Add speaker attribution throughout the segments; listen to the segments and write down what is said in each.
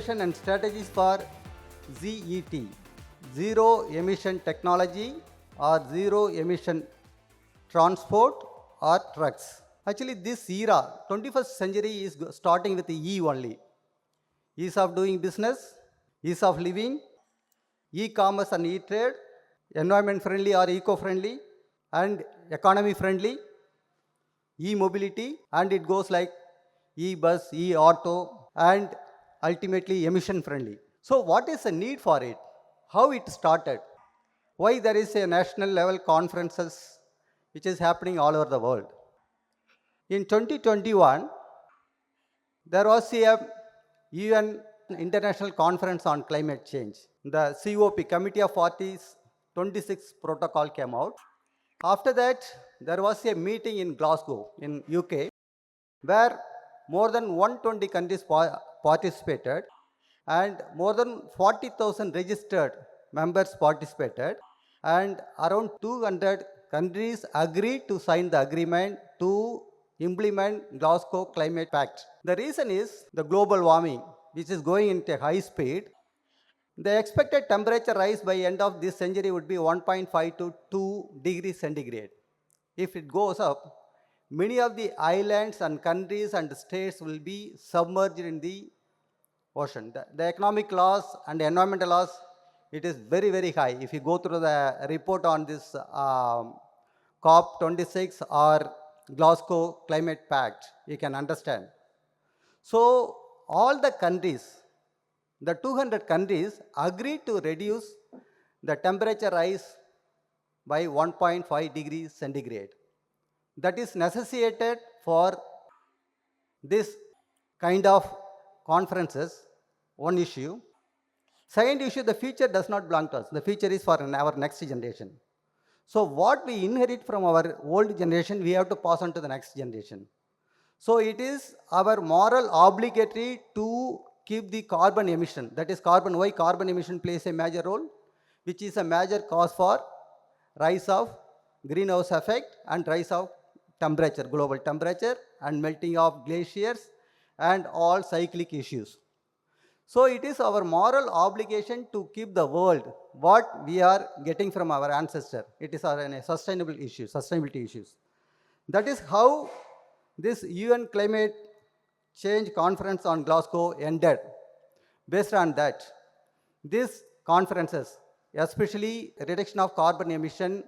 Speaker 1: Innovation and Strategies for ZET, Zero Emission Technology or Zero Emission Transport or Trucks. Actually, this era, 21st century is starting with the E only. Ease of doing business, ease of living, e-commerce and e-trade, environment friendly or eco-friendly, and economy friendly, e-mobility, and it goes like e-bus, e-auto, and ultimately emission friendly. So what is the need for it? How it started? Why there is a national level conferences which is happening all over the world? In 2021, there was a UN International Conference on Climate Change. The COP, Committee of Parties 26 protocol came out. After that, there was a meeting in Glasgow in UK where more than 120 countries participated and more than 40,000 registered members participated, and around 200 countries agreed to sign the agreement to implement Glasgow Climate Pact. The reason is the global warming, which is going into high speed. The expected temperature rise by end of this century would be 1.5 to 2 degrees centigrade. If it goes up, many of the islands and countries and states will be submerged in the ocean. The economic loss and the environmental loss, it is very, very high. If you go through the report on this COP26 or Glasgow Climate Pact, you can understand. So all the countries, the 200 countries agreed to reduce the temperature rise by 1.5 degrees centigrade. That is necessitated for this kind of conferences, one issue. Second issue, the future does not belong to us. The future is for our next generation. So what we inherit from our old generation, we have to pass on to the next generation. So it is our moral obligatory to keep the carbon emission. That is carbon. Why carbon emission plays a major role, which is a major cause for rise of greenhouse effect and rise of temperature, global temperature, and melting of glaciers and all cyclic issues. So it is our moral obligation to keep the world what we are getting from our ancestor. It is our sustainability issues. That is how this UN climate change conference on Glasgow ended. Based on that, these conferences, especially reduction of carbon emission,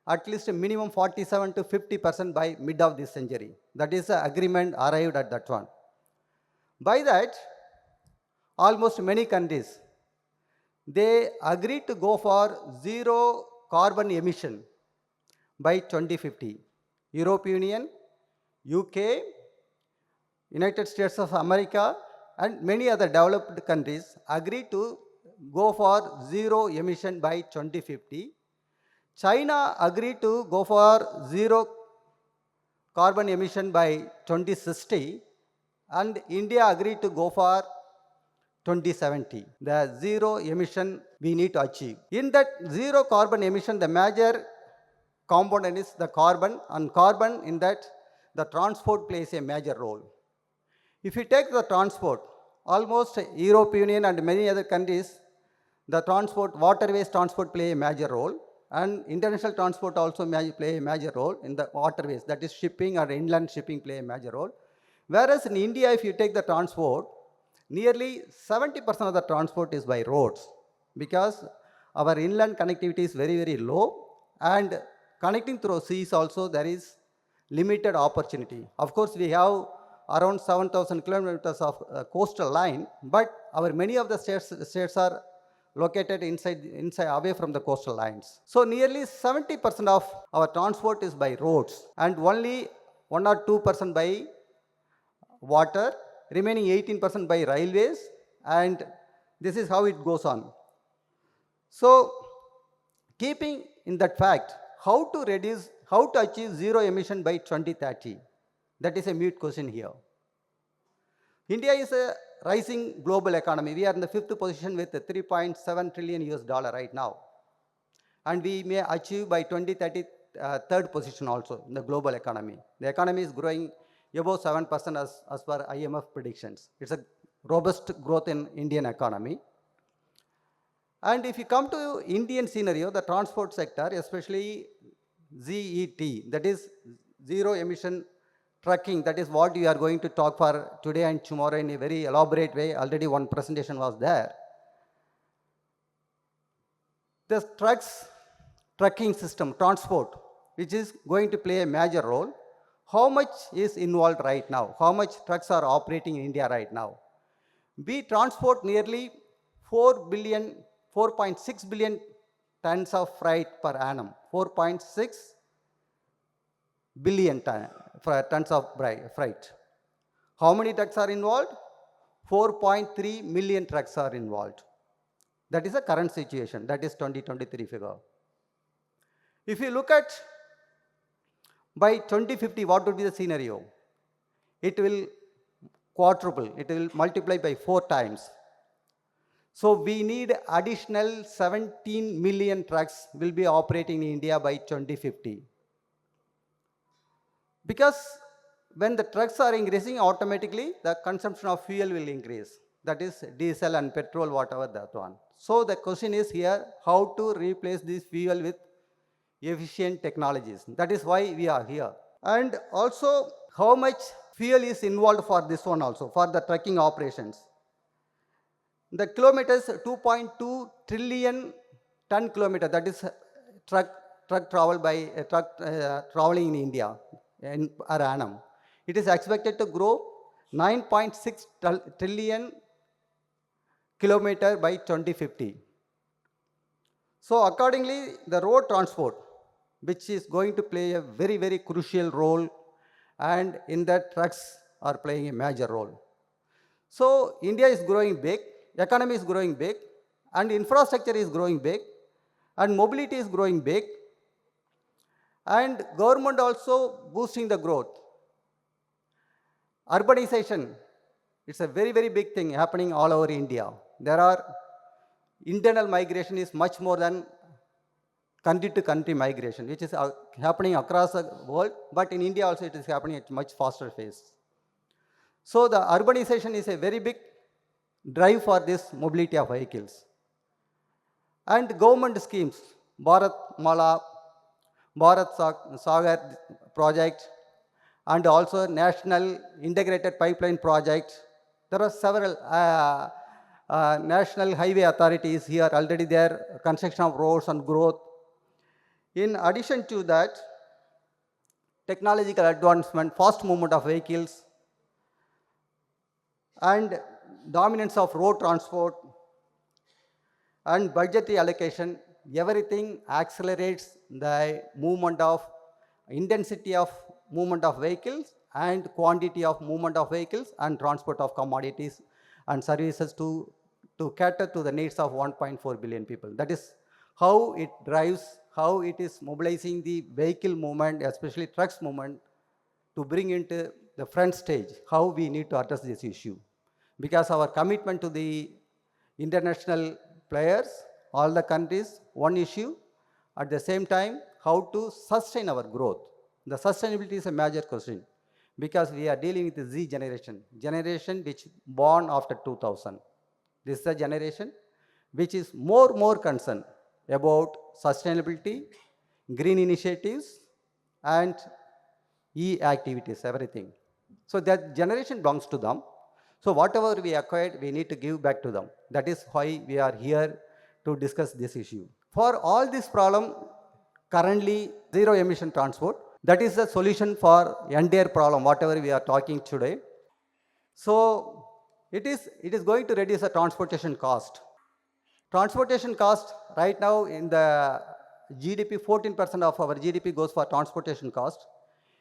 Speaker 1: at least a minimum 47 to 50% by mid of this century. That is the agreement arrived at that one. By that, almost many countries, they agreed to go for zero carbon emission by 2050. European Union, UK, United States of America, and many other developed countries agreed to go for zero emission by 2050. China agreed to go for zero carbon emission by 2060, and India agreed to go for 2070. The zero emission we need to achieve. In that zero carbon emission, the major component is the carbon, and carbon in that the transport plays a major role. If you take the transport, almost European Union and many other countries, the transport, waterways transport play a major role, and international transport also play a major role in the waterways, that is shipping or inland shipping play a major role. Whereas in India, if you take the transport, nearly 70% of the transport is by roads, because our inland connectivity is very, very low, and connecting through seas also there is limited opportunity. Of course, we have around 7,000 kilometers of coastal line, but many of the states are located inside away from the coastal lines. So nearly 70% of our transport is by roads, and only 1 or 2% by water, remaining 18% by railways, and this is how it goes on. So keeping in that fact, how to achieve zero emission by 2030? That is a mute question here. India is a rising global economy. We are in the 5th position with $3.7 trillion right now. And we may achieve by 2030 third position also in the global economy. The economy is growing above 7% as per IMF predictions. It's a robust growth in Indian economy. And if you come to Indian scenario, the transport sector, especially ZET, that is zero emission trucking, that is what we are going to talk for today and tomorrow in a very elaborate way. Already one presentation was there. The trucking system, transport, which is going to play a major role. How much is involved right now? How much trucks are operating in India right now? We transport nearly 4.6 billion tons of freight per annum. 4.6 billion tons of freight. How many trucks are involved? 4.3 million trucks are involved. That is the current situation. That is 2023 figure. If you look at by 2050, what would be the scenario? It will quadruple. It will multiply by 4 times. So we need additional 17 million trucks will be operating in India by 2050. Because when the trucks are increasing, automatically the consumption of fuel will increase. That is diesel and petrol, whatever that one. So the question is here, how to replace this fuel with efficient technologies. That is why we are here. And also, how much fuel is involved for this one also, for the trucking operations. The kilometers, 2.2 trillion ton kilometer, that is truck travel by traveling in India per annum. It is expected to grow 9.6 trillion kilometer by 2050. So accordingly, the road transport, which is going to play a very, very crucial role, and in that trucks are playing a major role. So India is growing big, economy is growing big, and infrastructure is growing big, and mobility is growing big, and government also boosting the growth. Urbanization, it's a very, very big thing happening all over India. There are internal migration is much more than country to country migration, which is happening across the world, but in India also it is happening at much faster pace. So the urbanization is a very big drive for this mobility of vehicles. And government schemes, Bharat Mala, Bharat Sagar project, and also National Integrated Pipeline project. There are several national highway authorities here already there, construction of roads and growth. In addition to that, technological advancement, fast movement of vehicles, and dominance of road transport, and budgetary allocation, everything accelerates the movement of intensity of movement of vehicles and quantity of movement of vehicles and transport of commodities and services to cater to the needs of 1.4 billion people. That is how it drives, how it is mobilizing the vehicle movement, especially trucks movement, to bring into the front stage, how we need to address this issue. Because our commitment to the international players, all the countries, one issue, at the same time, how to sustain our growth. The sustainability is a major question because we are dealing with the Z generation which born after 2000. This is a generation which is more concerned about sustainability, green initiatives, and e-activities, everything. So that generation belongs to them. So whatever we acquired, we need to give back to them. That is why we are here to discuss this issue. For all this problem, currently zero emission transport, that is the solution for entire problem, whatever we are talking today. So it is going to reduce the transportation cost. Transportation cost right now in the GDP, 14% of our GDP goes for transportation cost.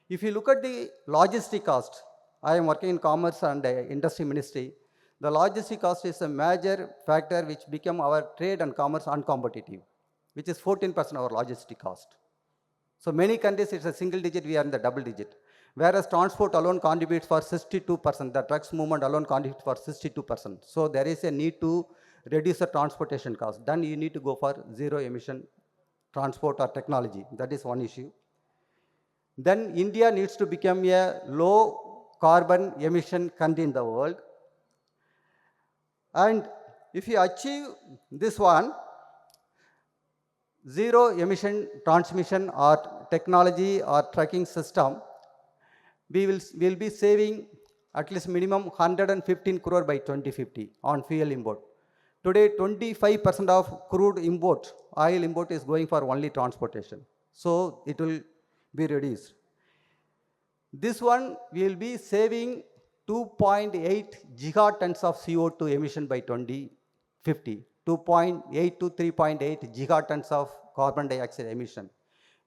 Speaker 1: If you look at the logistic cost, I am working in Commerce and Industry Ministry. The logistic cost is a major factor which become our trade and commerce uncompetitive, which is 14% of our logistic cost. So many countries it's a single digit, we are in the double digit. Whereas transport alone contributes for 62%, the trucks movement alone contributes for 62%. So there is a need to reduce the transportation cost. Then you need to go for zero emission transport or technology. That is one issue. Then India needs to become a low carbon emission country in the world. And if you achieve this one, zero emission transmission or technology or tracking system, we will be saving at least minimum 115 crore by 2050 on fuel import. Today, 25% of crude import, oil import is going for only transportation. So it will be reduced. This one will be saving 2.8 gigatons of CO2 emission by 2050, 2.8 to 3.8 gigatons of carbon dioxide emission,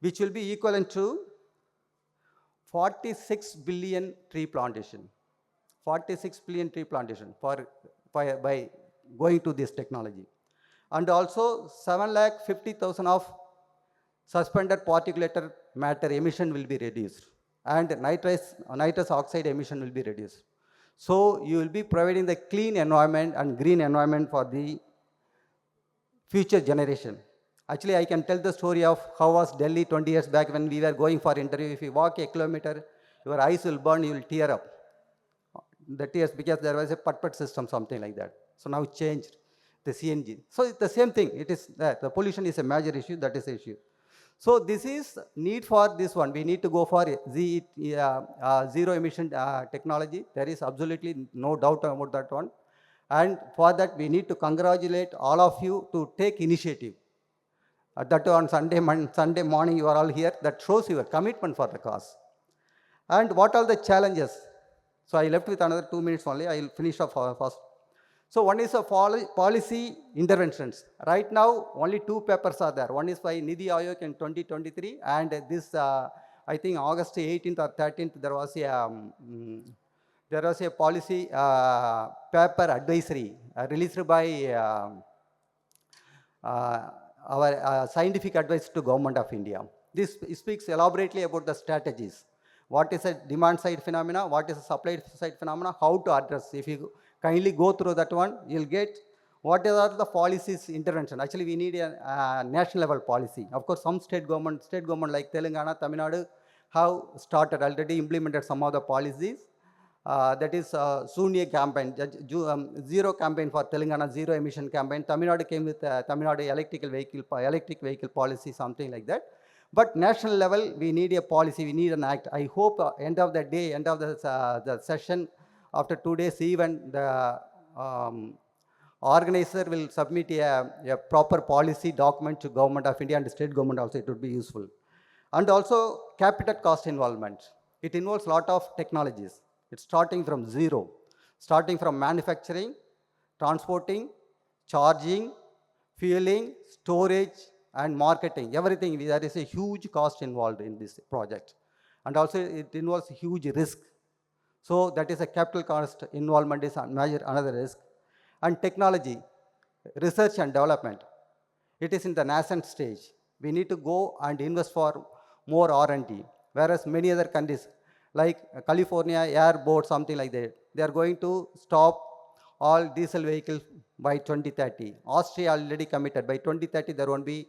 Speaker 1: which will be equivalent to 46 billion tree plantation. 46 billion tree plantation by going to this technology. And also 7,50,000 of suspended particulate matter emission will be reduced, and nitrous oxide emission will be reduced. So you will be providing the clean environment and green environment for the future generation. Actually, I can tell the story of how was Delhi 20 years back when we were going for interview. If you walk a kilometer, your eyes will burn, you will tear up. The tears, because there was a put system, something like that. So now changed the CNG. So it's the same thing. It is the pollution is a major issue. That is the issue. So this is need for this one. We need to go for zero emission technology. There is absolutely no doubt about that one. And for that, we need to congratulate all of you to take initiative. That on Sunday morning, you are all here. That shows your commitment for the cause. And what are the challenges? So I left with another 2 minutes only. I will finish off first. So one is a policy interventions. Right now, only 2 papers are there. One is by Nidhi Aayog in 2023, and this, I think August 18th or 13th, there was a policy paper advisory released by our scientific advice to Government of India. This speaks elaborately about the strategies. What is a demand side phenomena? What is a supply side phenomena? How to address? If you kindly go through that one, you'll get what are the policies intervention. Actually, we need a national level policy. Of course, some state government like Telangana, Tamil Nadu have started already implemented some of the policies. That is Shunya campaign, zero campaign for Telangana, zero emission campaign. Tamil Nadu came with Tamil Nadu electric vehicle policy, something like that. But national level, we need a policy, we need an act. I hope end of the day, end of the session, after 2 days even, the organizer will submit a proper policy document to Government of India and state government also. It would be useful. And also capital cost involvement. It involves a lot of technologies. It's starting from zero, starting from manufacturing, transporting, charging, fueling, storage, and marketing. Everything, there is a huge cost involved in this project. And also it involves huge risk. So that is a capital cost involvement is another risk. And technology, research and development. It is in the nascent stage. We need to go and invest for more R&D. Whereas many other countries, like California Air Board, something like that, they are going to stop all diesel vehicles by 2030. Austria already committed. By 2030, there won't be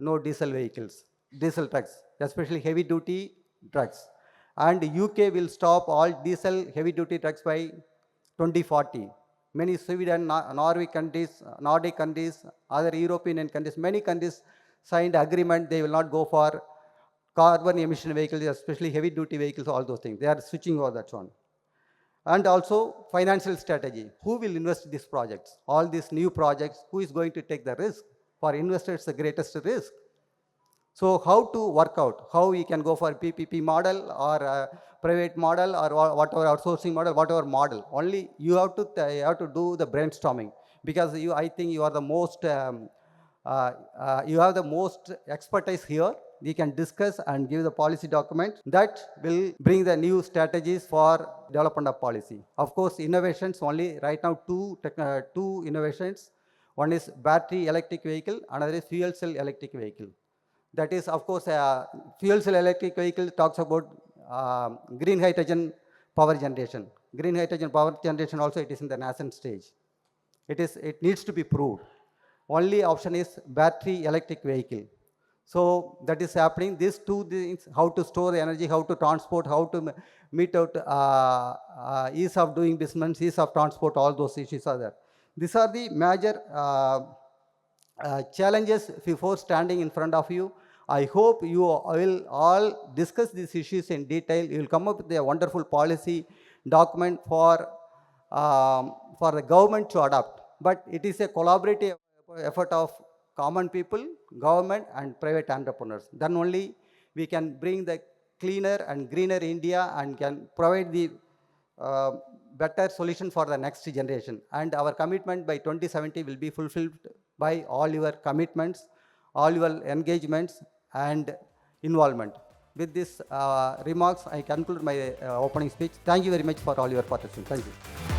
Speaker 1: no diesel vehicles, diesel trucks, especially heavy duty trucks. And UK will stop all diesel heavy duty trucks by 2040. Many Sweden, Nordic countries, other European countries, many countries signed agreement. They will not go for carbon emission vehicles, especially heavy duty vehicles, all those things. They are switching over that one. And also financial strategy. Who will invest in these projects? All these new projects, who is going to take the risk? For investors, the greatest risk. So how to work out? How we can go for PPP model or private model or whatever outsourcing model, whatever model. Only you have to do the brainstorming, because I think you are the most you have the most expertise here. We can discuss and give the policy document that will bring the new strategies for development of policy. Of course, innovations only right now two innovations. One is battery electric vehicle, another is fuel cell electric vehicle. That is, of course, fuel cell electric vehicle talks about green hydrogen power generation. Green hydrogen power generation also, it is in the nascent stage. It needs to be proved. Only option is battery electric vehicle. So that is happening. These two things, how to store the energy, how to transport, how to meet out ease of doing business, ease of transport, all those issues are there. These are the major challenges before standing in front of you. I hope you will all discuss these issues in detail. You will come up with a wonderful policy document for the government to adopt. But it is a collaborative effort of common people, government, and private entrepreneurs. Then only we can bring the cleaner and greener India and can provide the uh, better solution for the next generation. And our commitment by 2070 will be fulfilled by all your commitments, all your engagements, and involvement. With these remarks, I conclude my opening speech. Thank you very much for all your participation. Thank you.